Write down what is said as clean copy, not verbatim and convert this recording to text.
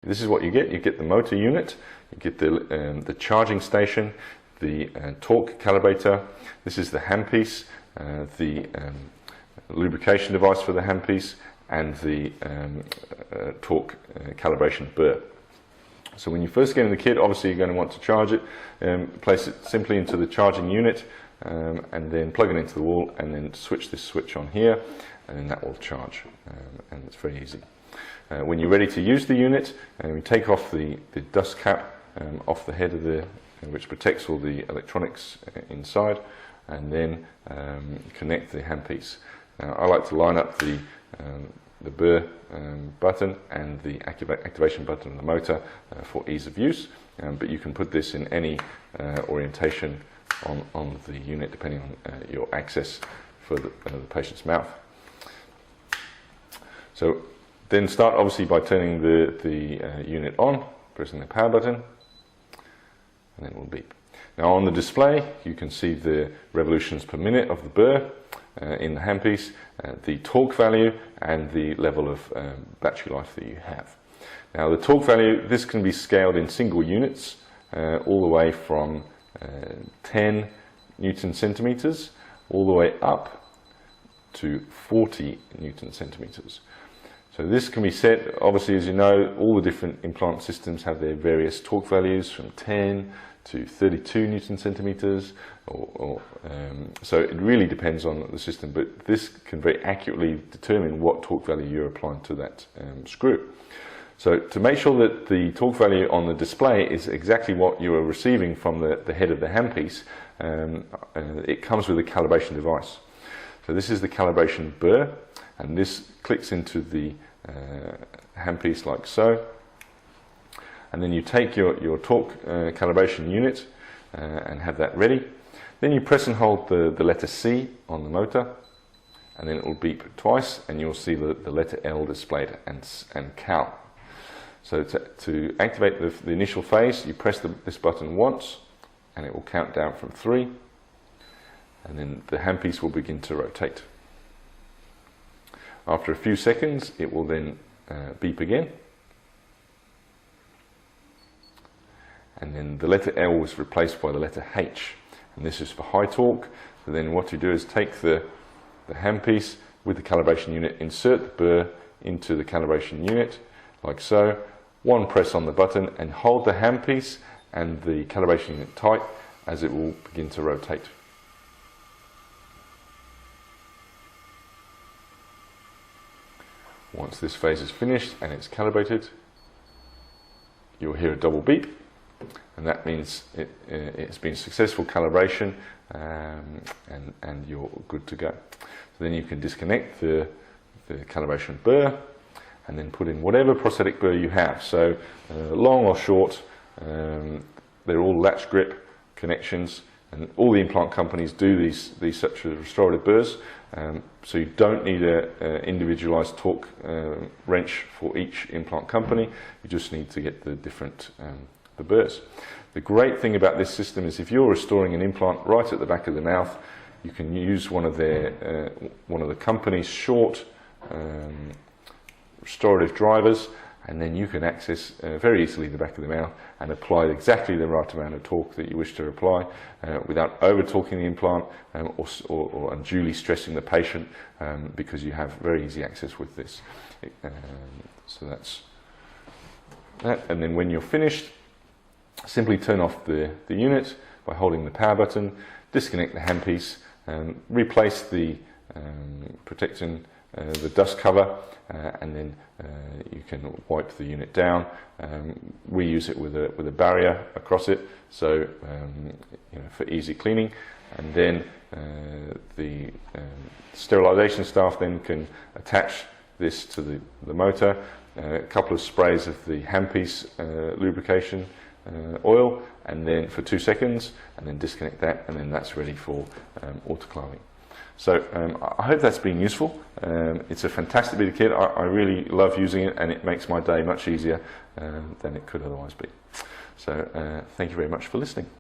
This is what you get. You get the motor unit, you get the charging station, the torque calibrator. This is the handpiece, the lubrication device for the handpiece, and the torque calibration burr. So when you first get in the kit, obviously you're going to want to charge it. Place it simply into the charging unit, and then plug it into the wall, and then switch this switch on here, and then that will charge, and it's very easy. When you're ready to use the unit, we take off the dust cap off the head of which protects all the electronics inside, and then connect the handpiece. Now, I like to line up the burr button and the activation button on the motor for ease of use, but you can put this in any orientation on the unit depending on your access for the patient's mouth. So then start obviously by turning the unit on, pressing the power button, and then it will beep. Now on the display you can see the revolutions per minute of the burr in the handpiece, the torque value, and the level of battery life that you have. Now the torque value, this can be scaled in single units all the way from 10 Newton centimeters all the way up to 40 Newton centimeters. So this can be set, obviously, as you know, all the different implant systems have their various torque values from 10 to 32 Newton centimeters, so it really depends on the system, but this can very accurately determine what torque value you're applying to that screw. So to make sure that the torque value on the display is exactly what you are receiving from the head of the handpiece, it comes with a calibration device. So this is the calibration burr, and this clicks into the handpiece like so, and then you take your torque calibration unit and have that ready. Then you press and hold the letter C on the motor, and then it will beep twice, and you'll see the letter L displayed and cal. So to activate the initial phase, you press this button once, and it will count down from 3, and then the handpiece will begin to rotate. After a few seconds, it will then beep again, and then the letter L was replaced by the letter H, and this is for high torque. So then what you do is take the handpiece with the calibration unit, insert the burr into the calibration unit like so, one press on the button, and hold the handpiece and the calibration unit tight as it will begin to rotate. Once this phase is finished and it's calibrated, you'll hear a double beep, and that means it's been successful calibration, and you're good to go. So then you can disconnect the calibration burr and then put in whatever prosthetic burr you have. So long or short, they're all latch grip connections, and all the implant companies do these such restorative burrs. So you don't need an individualized torque wrench for each implant company. You just need to get the different the burrs. The great thing about this system is if you're restoring an implant right at the back of the mouth, you can use one of the company's short restorative drivers, and then you can access very easily the back of the mouth and apply exactly the right amount of torque that you wish to apply without over torquing the implant or unduly stressing the patient, because you have very easy access with this. So that's that. And then when you're finished, simply turn off the unit by holding the power button, disconnect the handpiece, replace the protecting the dust cover, and then you can wipe the unit down. We use it with a barrier across it, so for easy cleaning. And then the sterilization staff then can attach this to the motor, a couple of sprays of the handpiece lubrication oil, and then for 2 seconds, and then disconnect that, and then that's ready for autoclaving. So I hope that's been useful. It's a fantastic bit of kit. I really love using it, and it makes my day much easier than it could otherwise be. So thank you very much for listening.